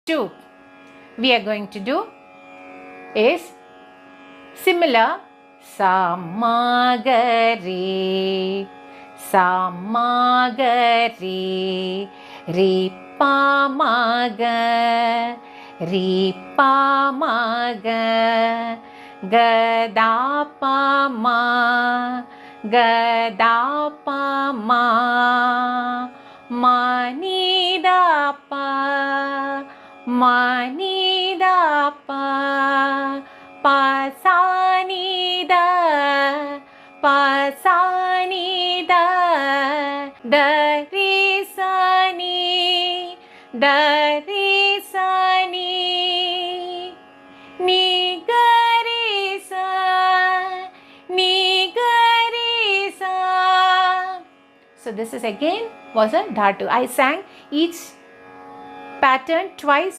2 we are going to do is similar sa ma ga re sa ma ga re pa ma ga ga da pa ma ma ni da pa pa sa ni da re sa ni ni ga re sa So this is again was a dhatu. I sang each pattern twice.